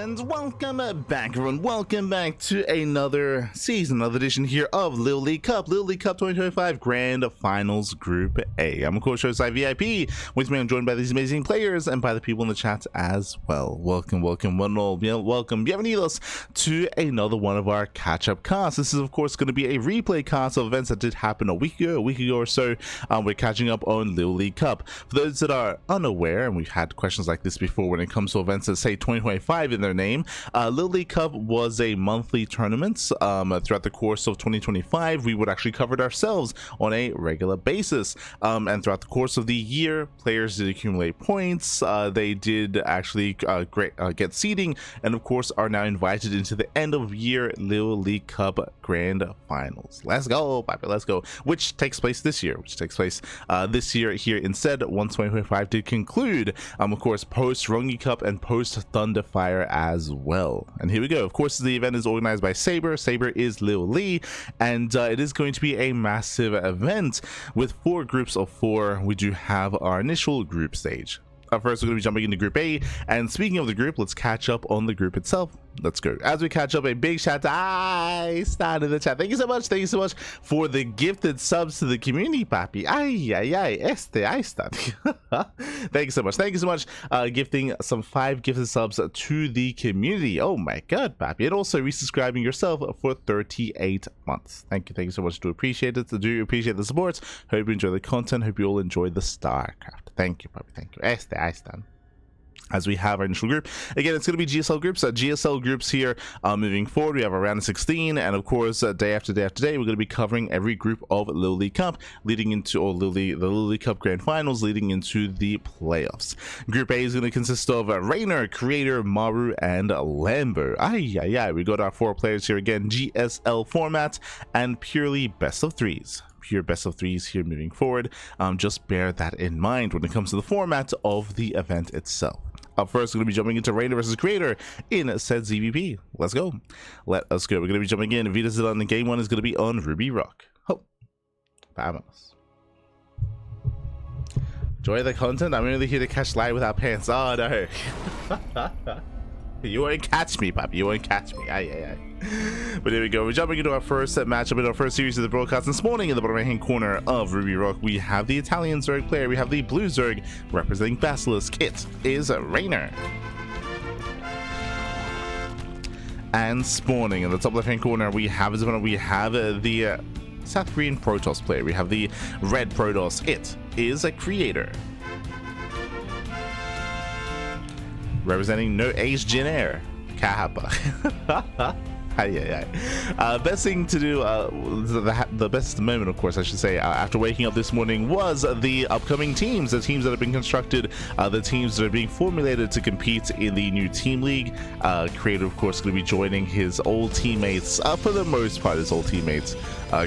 And welcome back, everyone. Welcome back to another season, another edition here of LiuLi Cup. LiuLi Cup 2025 Grand Finals Group A. I'm of course your ZvP. With me, I'm joined by these amazing players and by the people in the chat as well. Welcome, welcome, one and all. Welcome, bienvenidos to another one of our catch-up casts. This is of course going to be a replay cast of events that did happen a week ago or so. We're catching up on LiuLi Cup. For those that are unaware, and we've had questions like this before when it comes to events that say 2025 in their name, LiuLi Cup was a monthly tournament. Throughout the course of 2025, we would actually cover it ourselves on a regular basis, and throughout the course of the year, players did accumulate points. They did actually get seeding, and of course are now invited into the end of year LiuLi Cup Grand Finals. Let's go, Papa, let's go. Which takes place this year. This year here instead, once 2025 did conclude. Of course, post Rungi Cup and post Thunderfire as well. And here we go. Of course, the event is organized by Saber. Saber is LiuLi, and it is going to be a massive event with 4 groups of 4. We do have our initial group stage. First, we're going to be jumping into Group A, and speaking of the group, let's catch up on the group itself. Let's go. As we catch up, a big shout to I started the chat. Thank you so much for the gifted subs to the community, papi. Ahí está. Thank you so much, gifting some 5 gifted subs to the community. Oh my god, papi. And also resubscribing yourself for 38 months. Thank you so much. Do appreciate it. Do appreciate the support. Hope you enjoy the content. Hope you all enjoy the StarCraft. Thank you, papi. Thank you. Ahí está. As we have our initial group, again, it's going to be GSL groups. GSL groups here moving forward. We have a round of 16, and of course, day after day, we're going to be covering every group of LiuLi Cup, leading into the LiuLi Cup Grand Finals, leading into the playoffs. Group A is going to consist of Reynor, Creator, Maru, and Lambo. We got our 4 players here again, GSL format, and purely best of 3s. Pure best of 3s here moving forward. Just bear that in mind when it comes to the format of the event itself. Up first, we're going to be jumping into Reynor versus Creator in said ZvP. Let's go. Let us go. We're going to be jumping in. Invitational in game 1 is going to be on Ruby Rock. Oh, vamos. Enjoy the content. I'm only here to catch light without pants. Oh, no. You won't catch me, Pop. You won't catch me. Aye. But here we go. We're jumping into our first matchup in our first series of the broadcast this morning. In the bottom right hand corner of Ruby Rock, we have the Italian Zerg player. We have the blue Zerg representing Basilisk. It is Reynor. And spawning in the top left hand corner, we have the South Korean Protoss player. We have the red Protoss. It is a Creator. Representing No Age Jin Air, Kahapa. Best thing to do, the best moment, of course, I should say, after waking up this morning was the upcoming teams, the teams that have been constructed, the teams that are being formulated to compete in the new team league. Creator, of course, going to be joining his old teammates, for the most part,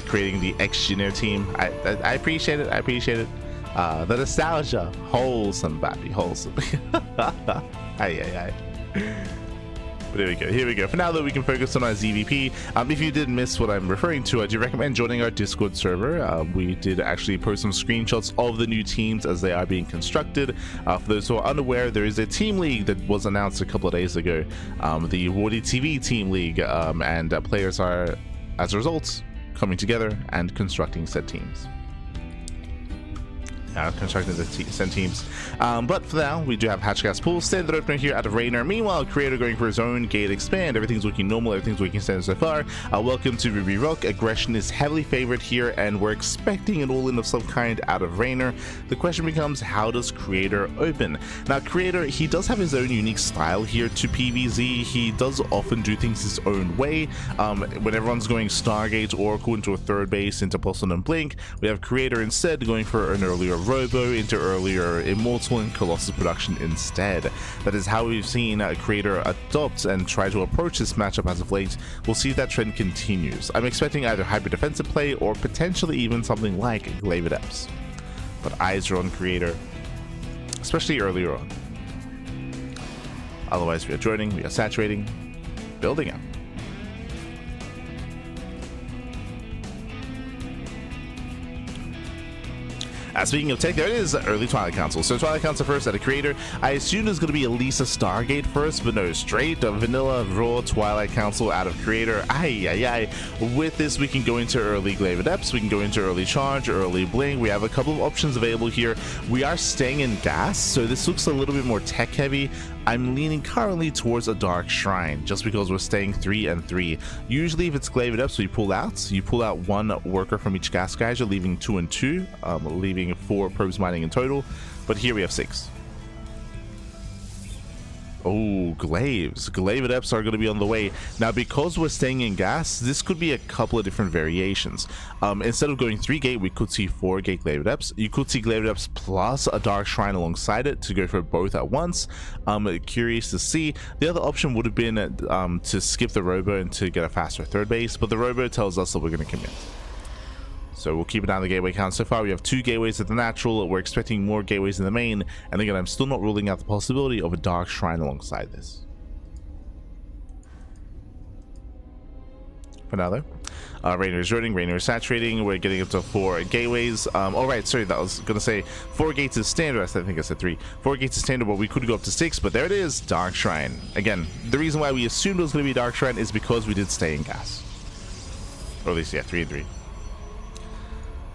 creating the X-Jin Air team. I appreciate it. The nostalgia, wholesome, baby, wholesome. But here we go. For now, though, we can focus on our ZvP. If you did miss what I'm referring to, I do recommend joining our Discord server. We did actually post some screenshots of the new teams as they are being constructed. For those who are unaware, there is a team league that was announced a couple of days ago, the Wardy TV team league, and players are, as a result, coming together and constructing said teams. Constructing the send teams, but for now we do have Hatchcast Pool standard opener here out of Reynor. Meanwhile, Creator going for his own gate expand. Everything's looking normal, everything's looking standard so far. Welcome to Ruby Rock. Aggression is heavily favored here, and we're expecting an all-in of some kind out of Reynor. The question becomes, how does Creator open? Now, Creator, he does have his own unique style here to PvZ. He does often do things his own way. When everyone's going Stargate, Oracle into a third base, into Pulsar and Blink, we have Creator instead going for an earlier Robo into earlier Immortal and Colossus production instead. That is how we've seen Creator adopt and try to approach this matchup as of late. We'll see if that trend continues. I'm expecting either hyper defensive play or potentially even something like Glaive Adepts. But eyes are on Creator, especially earlier on. Otherwise, we are joining, we are saturating, building up. Speaking of tech, there it is, early Twilight Council. So Twilight Council first at a creator. I assumed there's going to be at least a Stargate first, but no, straight vanilla raw Twilight Council out of creator. With this, we can go into early Glaive Adepts, we can go into early Charge, early Bling. We have a couple of options available here. We are staying in gas, so this looks a little bit more tech heavy. I'm leaning currently towards a Dark Shrine, just because we're staying 3 and 3. Usually if it's Glaive Adepts, you pull out one worker from each gas geyser, leaving 2 and 2, leaving 4 probes mining in total, but here we have 6. Oh, Glaives. Glaive Adepts are going to be on the way. Now, because we're staying in gas, this could be a couple of different variations. Instead of going 3 gate, we could see 4 gate Glaive Adepts. You could see Glaive Adepts plus a Dark Shrine alongside it to go for both at once. Curious to see. The other option would have been to skip the Robo and to get a faster third base, but the Robo tells us that we're going to commit. So we'll keep it down the gateway count. So far we have 2 gateways at the natural. We're expecting more gateways in the main, and again, I'm still not ruling out the possibility of a Dark Shrine alongside this. For now though, Reynor is running, Reynor is saturating. We're getting up to 4 gateways. All right, sorry, that was gonna say 4 gates is standard. I think I said 3. 4 gates is standard, but we could go up to 6. But there it is, Dark Shrine. Again, the reason why we assumed it was gonna be Dark Shrine is because we did stay in gas, or at least 3 and 3.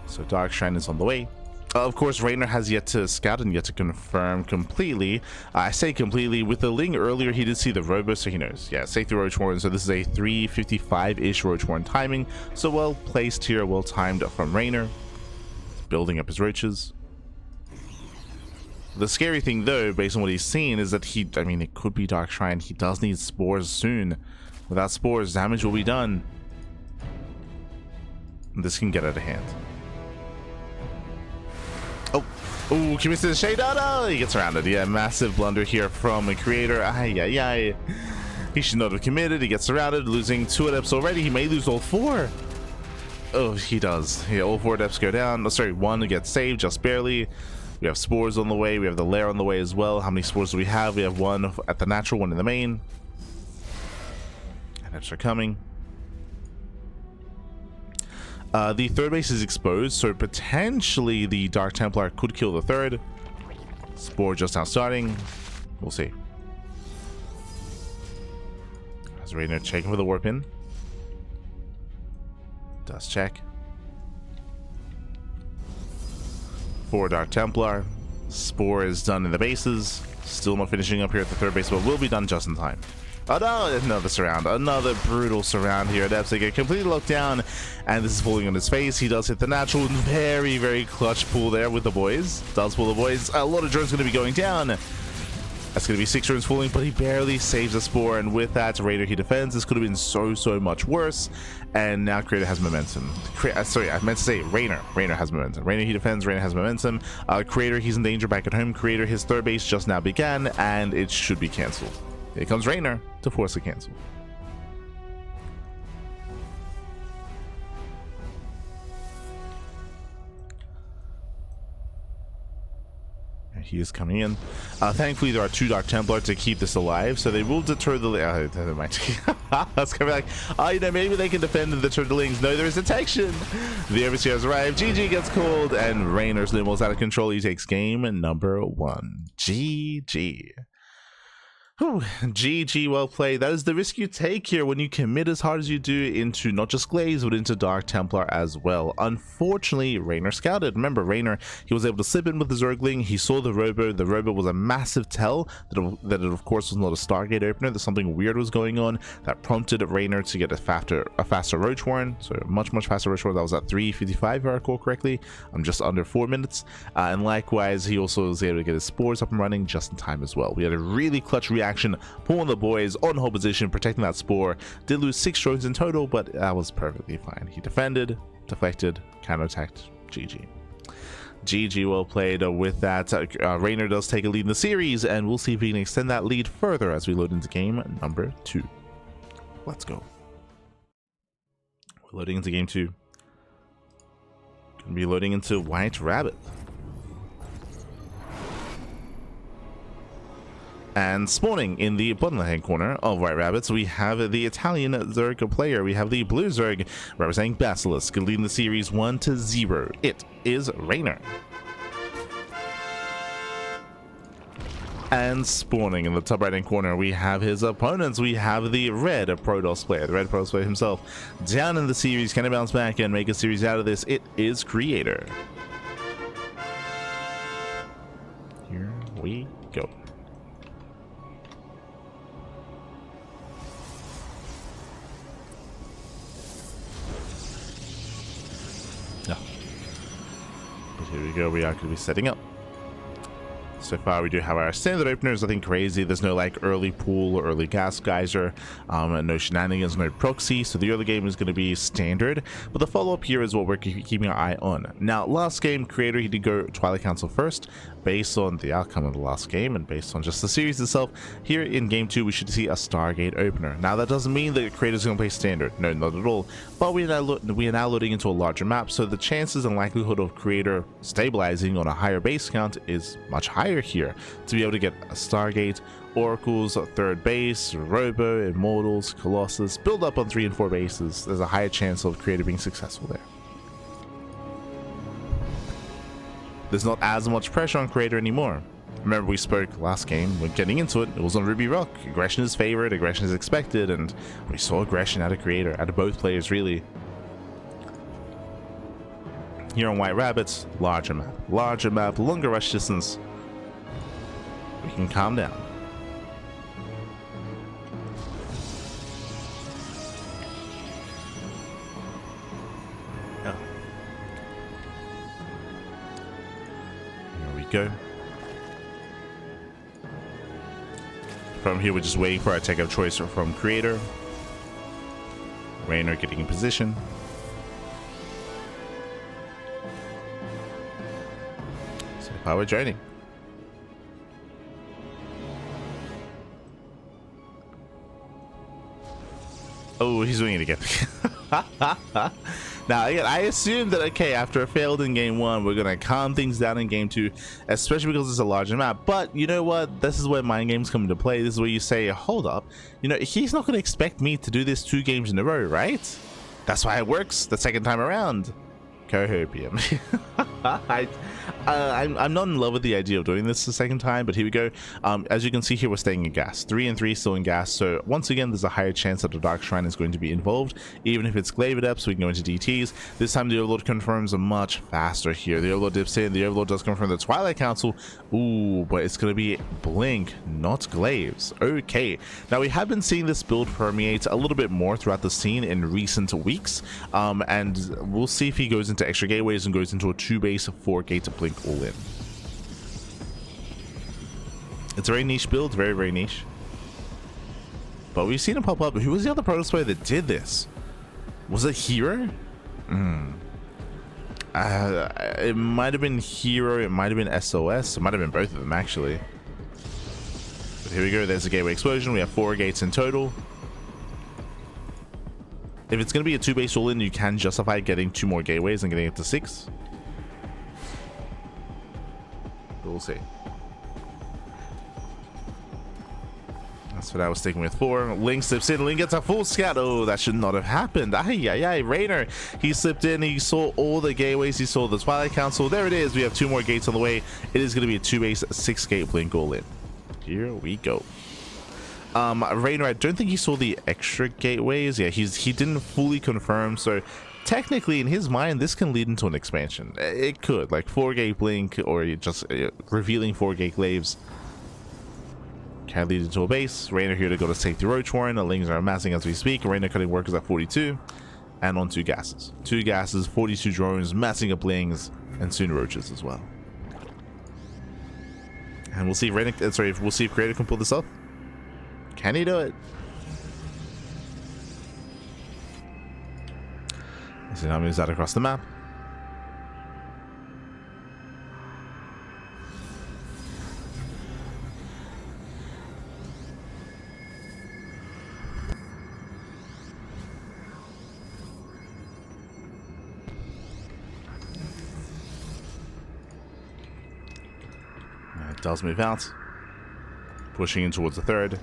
So Dark Shrine is on the way. Of course, Reynor has yet to scout and yet to confirm completely. I say completely. With the Ling earlier, he did see the Robo, so he knows. Yeah, safety Roach Warren. So this is a 3:55-ish Roach Warren timing. So well placed here, well timed from Reynor. Building up his roaches. The scary thing, though, based on what he's seen, is that I mean, it could be Dark Shrine. He does need spores soon. Without spores, damage will be done. This can get out of hand. Oh, commits to the shade. Oh no, he gets surrounded. Yeah, massive blunder here from a creator. He should not have committed. He gets surrounded, losing 2 adepts already. He may lose all 4. Oh, he does. Yeah, all 4 adepts go down. Oh, sorry, 1 gets saved just barely. We have spores on the way. We have the lair on the way as well. How many spores do we have? We have 1 at the natural, 1 in the main. Adepts are coming. The third base is exposed, so potentially the Dark Templar could kill the third. Spore just now starting. We'll see. As Reynor checking for the warp in. Does check. 4 Dark Templar. Spore is done in the bases. Still not finishing up here at the third base, but will be done just in time. Oh no, another surround, another brutal surround here. Adepts get completely locked down, and this is falling on his face. He does hit the natural. Very, very clutch pull there with the boys. Does pull the boys. A lot of drones going to be going down. That's going to be 6 drones falling, but he barely saves a spore, and with that, Reynor, he defends. This could have been so much worse, and now Creator has momentum. Sorry, I meant to say Reynor. Reynor has momentum. Reynor, he defends. Reynor has momentum. Creator, he's in danger back at home. Creator, his third base just now began, and it should be cancelled. Here comes Reynor to force a cancel. He is coming in. Thankfully, there are 2 Dark Templar to keep this alive, so they will deter the... never mind. I was going to be like, you know, maybe they can defend and deter the Lings. No, there is detection. The Overseer has arrived. GG gets called, and Reynor's Limbo's out of control. He takes game number 1. GG. Whew, GG, well played. That is the risk you take here when you commit as hard as you do into not just Glaze, but into Dark Templar as well. Unfortunately, Reynor scouted. Remember, Reynor, he was able to slip in with the Zergling. He saw the Robo. The Robo was a massive tell that it, of course, was not a Stargate opener, that something weird was going on. That prompted Reynor to get a faster Roach Warren. So a much faster Roach Warren. That was at 3:55, if I recall correctly. Just under 4 minutes. And likewise, he also was able to get his spores up and running just in time as well. We had a really clutch reaction, pulling the boys on hold position, protecting that spore. Did lose 6 drones in total, but that was perfectly fine. He defended, deflected, counterattacked. GG, well played. With that, Reynor does take a lead in the series, and we'll see if we can extend that lead further as we load into game number 2. Let's go. We're loading into game 2. Gonna be loading into White Rabbit. And spawning in the bottom left-hand corner of White Rabbits, we have the Italian Zerg player. We have the blue Zerg representing Basilisk, leading the series 1-0. It is Reynor. And spawning in the top right hand corner, we have his opponents. We have the red Protoss player, the red Protoss player himself, down in the series. Can he bounce back and make a series out of this? It is Creator. Here we go. No. But here we go. We are going to be setting up. So far, we do have our standard openers, nothing crazy. There's no like early pool or early gas geyser, no shenanigans, no proxy. So the early game is going to be standard. But the follow-up here is what we're keeping our eye on. Now, last game, Creator, he did go Twilight Council first, based on the outcome of the last game and based on just the series itself. Here in game 2, we should see a Stargate opener. Now, that doesn't mean that Creator's going to play standard. No, not at all. But we are now loading into a larger map, so the chances and likelihood of Creator stabilizing on a higher base count is much higher here to be able to get a Stargate, Oracles, third base, Robo, Immortals, Colossus, build up on 3 and 4 bases. There's a higher chance of Creator being successful there. There's not as much pressure on Creator anymore. Remember, we spoke last game when getting into it, it was on Ruby Rock. Aggression is favored, aggression is expected, and we saw aggression out of Creator, out of both players really. Here on White Rabbits, larger map, longer rush distance. We can calm down. Oh. Here we go. From here, we're just waiting for our tech of choice from Creator. Reynor getting in position. So power joining. Oh, he's doing it again. Now, again, I assume that, okay, after a failed in game 1, we're going to calm things down in game 2, especially because it's a larger map. But you know what? This is where mind games come into play. This is where you say, hold up, you know, he's not going to expect me to do this 2 games in a row, right? That's why it works the second time around. Cohopium. I'm not in love with the idea of doing this the second time, but here we go. As you can see here, we're staying in gas. 3 and 3 still in gas, so once again, there's a higher chance that the Dark Shrine is going to be involved, even if it's Glaive Adepts. We can go into DTs. This time, the Overlord confirms much faster here. The Overlord dips in. The Overlord does confirm the Twilight Council. Ooh, but it's going to be Blink, not Glaives. Okay. Now, we have been seeing this build permeate a little bit more throughout the scene in recent weeks, and we'll see if he goes into extra gateways and goes into a 2-base 4-gate Blink all-in. It's a very niche build, very niche, but we've seen him pop up. Who was the other Protoss player that did this? Was it Hero? It might have been Hero, it might have been SOS, it might have been both of them actually. But here we go, there's a gateway explosion. We have 4 gates in total. If it's going to be a 2-base all-in, you can justify getting 2 more gateways and getting it to 6. But we'll see. That's what I was sticking with 4. Link slips in. Link gets a full scout. Oh, that should not have happened. Reynor. He slipped in. He saw all the gateways. He saw the Twilight Council. There it is. We have 2 more gates on the way. It is going to be a 2-base 6-gate Blink all-in. Here we go. Reynor, I don't think he saw the extra gateways. Yeah, he didn't fully confirm, so technically in his mind this can lead into an expansion. It could, like 4-gate Blink, or just revealing 4-gate Glaives can lead into a base. Reynor here to go to safety Roach Warren. The Lings are amassing as we speak. Reynor cutting workers at 42 and on 2 gases. 2 gases, 42 drones, massing up Lings, and soon Roaches as well. And we'll see if we'll see if Creator can pull this off. Can he do it? So now moves that across the map. It does move out, pushing in towards the 3rd.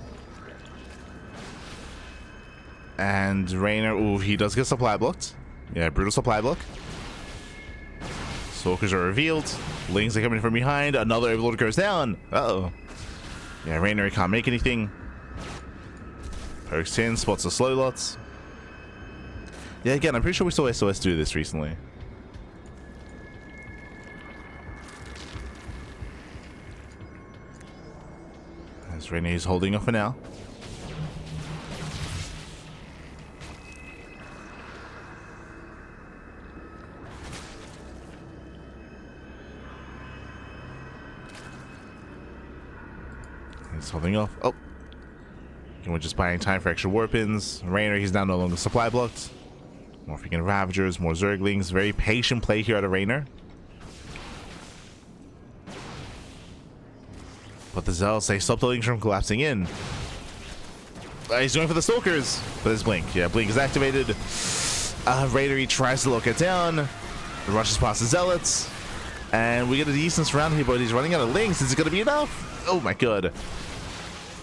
And Reynor, ooh, he does get supply blocked. Yeah, brutal supply block. Stalkers are revealed. Lings are coming from behind. Another Overlord goes down. Uh-oh. Yeah, Reynor can't make anything. Pokes in, spots the slow lots. Yeah, again, I'm pretty sure we saw SOS do this recently. As Reynor is holding off for now. He's holding off. Oh. And we're just buying time for extra warpins. Reynor, he's now no longer supply blocked. More freaking Ravagers, more Zerglings. Very patient play here out of Reynor. But the Zealots, they stop the Lings from collapsing in. He's going for the Stalkers. But his Blink. Yeah, Blink is activated. Reynor, he tries to lock it down. Rushes past the Zealots. And we get a decent surround here, but he's running out of Lings. Is it going to be enough? Oh my god.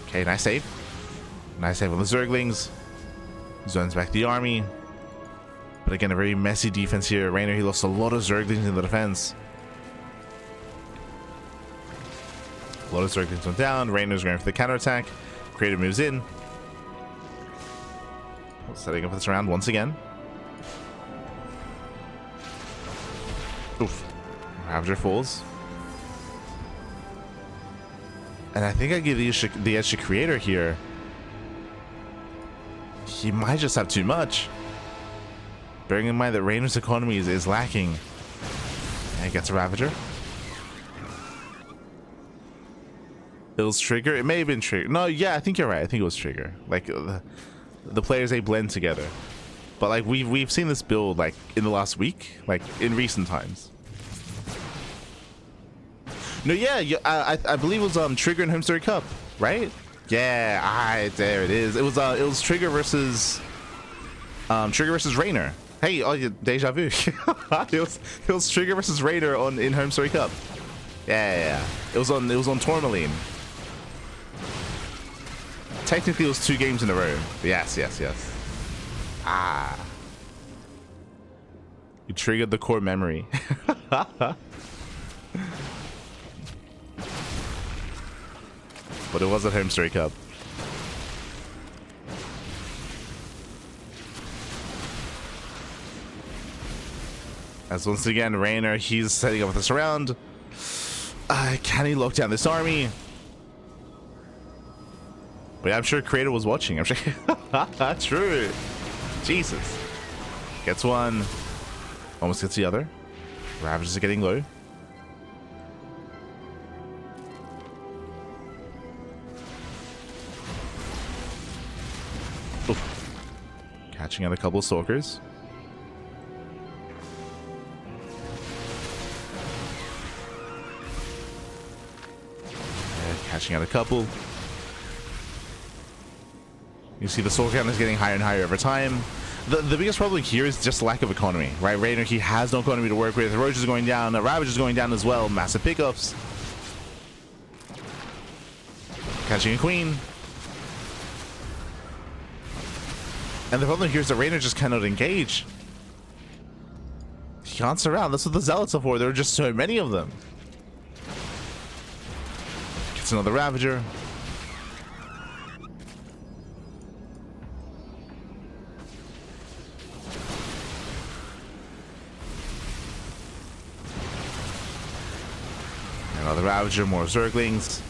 Okay, nice save. Nice save on the Zerglings. Zones back the army. But again, a very messy defense here. Reynor, he lost a lot of Zerglings in the defense. A lot of Zerglings went down. Reynor's going for the counterattack. Creator moves in. Setting up this round once again. Oof. Ravager falls. And I think I give the edge to Creator here. He might just have too much. Bearing in mind that Reynor's economy is lacking. And he gets a Ravager. It was Trigger. It may have been Trigger. No, yeah, I think you're right. I think it was Trigger. Like the players, they blend together. But like we've seen this build like in the last week, like in recent times. No, yeah, I believe it was Trigger and LiuLi Cup, right? Yeah, there it is. It was Trigger versus Reynor. Hey, oh, deja vu. it was Trigger versus Reynor in LiuLi Cup. Yeah. It was on Tourmaline. Technically, it was 2 games in a row. Yes. You triggered the core memory. But it was at LiuLi Cup. As once again, Reynor, he's setting up with this round. Can he lock down this army? But yeah, I'm sure Creator was watching. I'm sure. True. Jesus. Gets one. Almost gets the other. Ravagers are getting low. Oof. Catching out a couple of Stalkers. Catching out a couple. You see the soul count is getting higher and higher over time. The biggest problem here is just lack of economy, right? Reynor, he has no economy to work with. Roach is going down. Ravage is going down as well. Massive pickups. Catching a queen. And the problem here is that Reynor just cannot engage. He can't surround. That's what the Zealots are for. There are just so many of them. Gets another Ravager. Another Ravager, more Zerglings.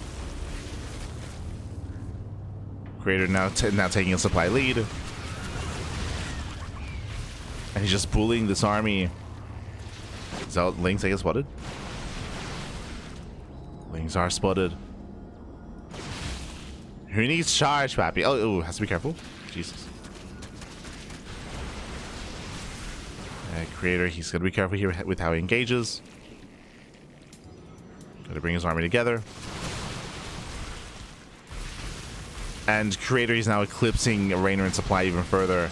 Creator now taking a supply lead. And he's just bullying this army. Zealot Lings, I guess, spotted. Lings are spotted. Who needs charge, Pappy? Oh, has to be careful. Jesus. Creator, he's gonna be careful here with how he engages. Gotta bring his army together. And Creator is now eclipsing Reynor in supply even further.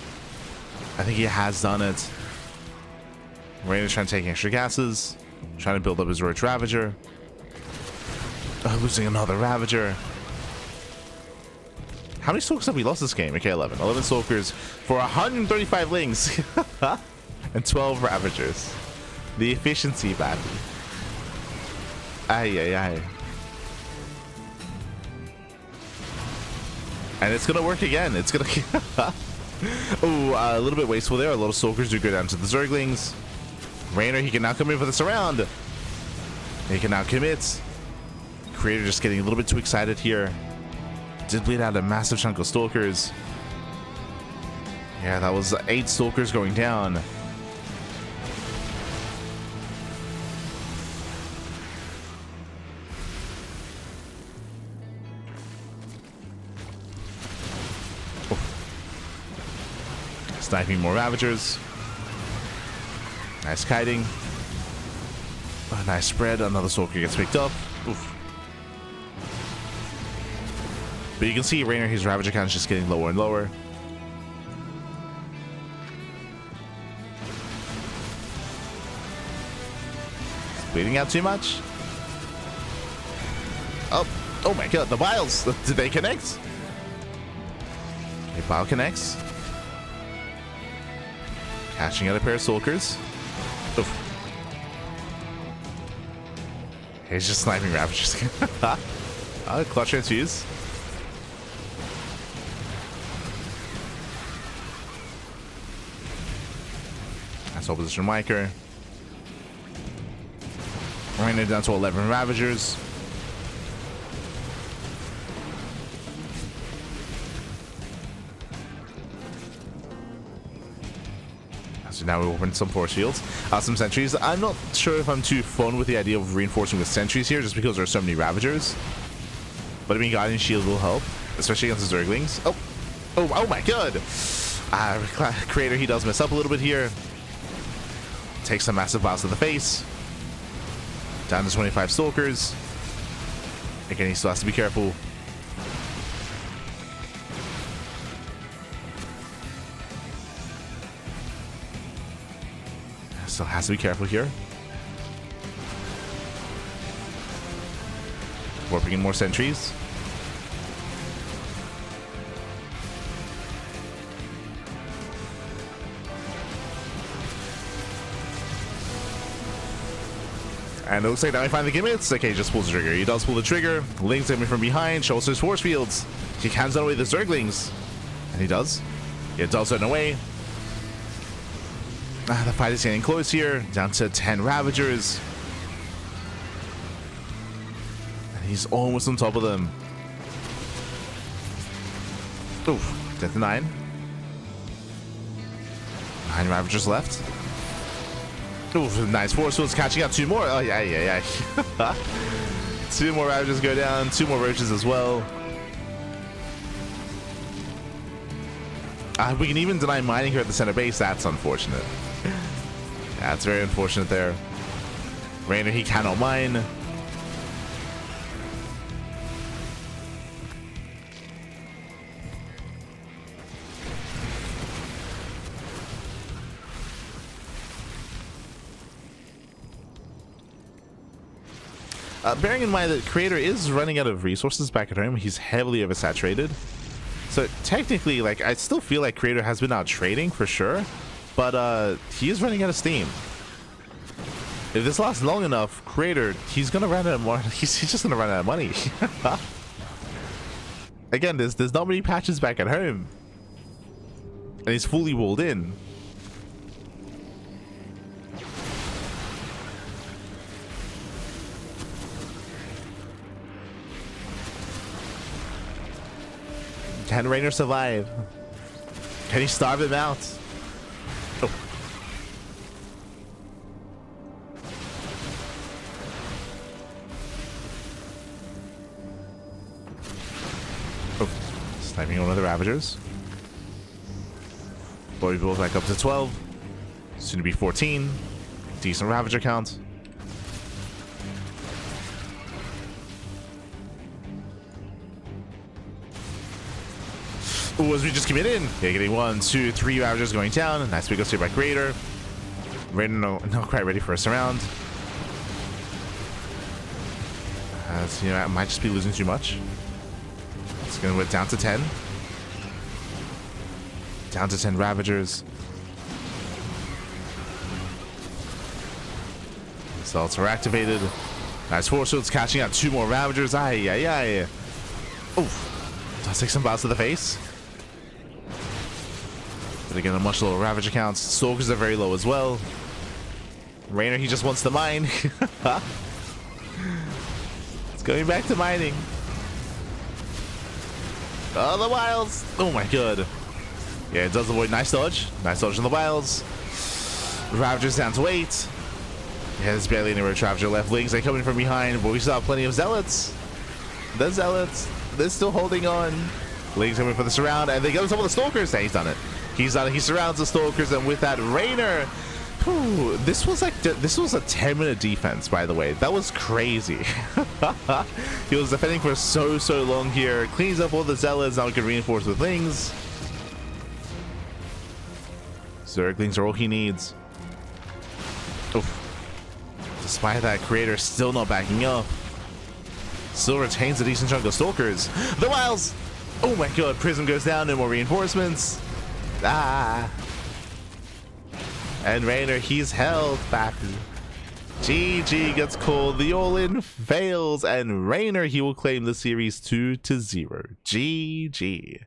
I think he has done it. Reynor's trying to take extra gases. Trying to build up his Roach Ravager. Losing another Ravager. How many Stalkers have we lost this game? Okay, 11. 11 Stalkers for 135 Lings. And 12 Ravagers. The efficiency, baby. Ay. And it's gonna work again. It's gonna... Oh, a little bit wasteful there. A lot of Stalkers do go down to the Zerglings. Reynor, he can now come in for the surround. He can now commit. Creator just getting a little bit too excited here. Did bleed out a massive chunk of Stalkers. Yeah, that was 8 Stalkers going down. Sniping more Ravagers. Nice kiting. A nice spread. Another Stalker gets picked up. Oof. But you can see Reynor, his Ravager count is just getting lower and lower. Bleeding out too much. Oh my god, the vials! Did they connect? Okay, Bile connects. Catching out a pair of Stalkers. Oof. He's just sniping Ravagers. Clutch transfuse. Nice opposition Miker. Running it down to 11 Ravagers. So now we open some force fields, some sentries. I'm not sure if I'm too fond with the idea of reinforcing with sentries here, just because there are so many Ravagers. But I mean, Guardian Shield will help, especially against the Zerglings. Oh my god! Creator, he does mess up a little bit here. Takes some massive bounce to the face. Down to 25 Stalkers. Again, he still has to be careful. Still has to be careful here. Warping in more sentries. And it looks like now we find the gimmicks. Okay, he just pulls the trigger. He does pull the trigger. Link's coming from behind. Shows his force fields. He can zone away the Zerglings. And he does. It does zone away. The fight is getting close here. Down to 10 Ravagers. And he's almost on top of them. Oof. Death to 9. 9 Ravagers left. Oof, nice force fields catching up. 2 more. Oh, yeah. 2 more Ravagers go down. 2 more Roaches as well. We can even deny mining here at the center base. That's unfortunate. That's very unfortunate there. Reynor, he cannot mine. Bearing in mind that Creator is running out of resources back at home, he's heavily oversaturated. So technically, like, I still feel like Creator has been out trading for sure, but he is running out of steam. If this lasts long enough, Creator, he's gonna run out of money. He's just gonna run out of money. Again, there's not many patches back at home, and he's fully walled in. Can Reynor survive? Can he starve him out? Oh. Oh. Sniping one of the Ravagers. But we build back up to 12. Soon to be 14. Decent Ravager count. Ooh, as we just commit in. Yeah, getting 1, 2, 3 Ravagers going down. Nice big up by Creator. Reynor not quite ready for a surround. So, you know, I might just be losing too much. It's going to go down to 10. Down to 10 Ravagers. Assaults are activated. Nice force fields catching out 2 more Ravagers. Oof. Let's take some bounce to the face. But again, a much lower Ravager counts. Stalkers are very low as well. Reynor, he just wants to mine. It's going back to mining. Oh, the wilds. Oh my god. Yeah, it does avoid. Nice dodge. Nice dodge in the wilds. Ravager's down to 8. Yeah, there's barely any Ravager left. Lings are coming from behind, but we still have plenty of Zealots. The Zealots, they're still holding on. Lings coming for the surround, and they go to some of the Stalkers. Yeah, he's done it. He's done it. He surrounds the Stalkers, and with that, Reynor. This was a 10-minute defense, by the way. That was crazy. He was defending for so long here. Cleans up all the Zealots. Now we can reinforce with Lings. Zerglings are all he needs. Oof. Despite that, Creator still not backing up. Still retains a decent chunk of Stalkers. The Wilds! Oh my god, Prism goes down, no more reinforcements. Ah. And Reynor, he's held back. GG gets called. The all-in fails, and Reynor, he will claim the series 2-0. GG.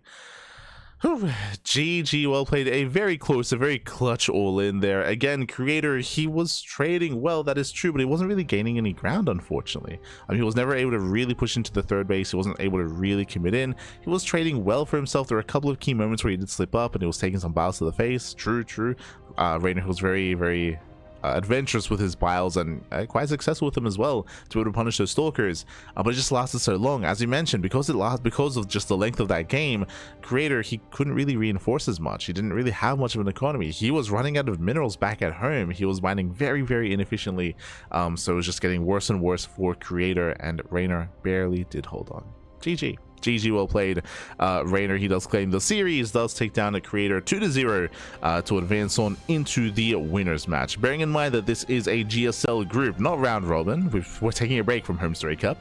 Whew. GG, well played. A very close, a very clutch all-in there. Again, Creator, he was trading well, that is true, but he wasn't really gaining any ground, unfortunately. I mean, he was never able to really push into the third base. He wasn't able to really commit in. He was trading well for himself. There were a couple of key moments where he did slip up and he was taking some biles to the face. True. Reynor was very adventurous with his biles and quite successful with them as well to be able to punish those Stalkers, but it just lasted so long. As you mentioned, because of just the length of that game, Creator, he couldn't really reinforce as much. He didn't really have much of an economy. He was running out of minerals back at home. He was mining very inefficiently, so it was just getting worse and worse for Creator, and Reynor barely did hold on. GG, well played. Reynor, he does claim the series, does take down the Creator 2-0 to advance on into the winners match. Bearing in mind that this is a GSL group, not round robin. We're taking a break from Home Story Cup,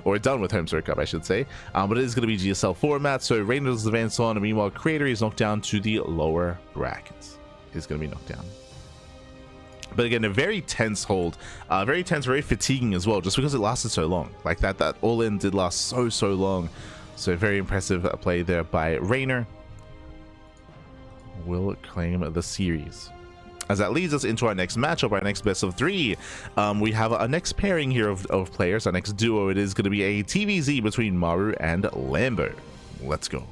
or done with Home Story Cup, I should say. But it is going to be GSL format, so Reynor does advance on, and meanwhile Creator is knocked down to the lower brackets. He's going to be knocked down. But again, a very tense hold, very tense, very fatiguing as well, just because it lasted so long. Like that all-in did last so long. So very impressive play there by Reynor. Will claim the series. As that leads us into our next matchup, our next best of 3. We have a next pairing here of players, our next duo. It is going to be a TVZ between Maru and Lambo. Let's go.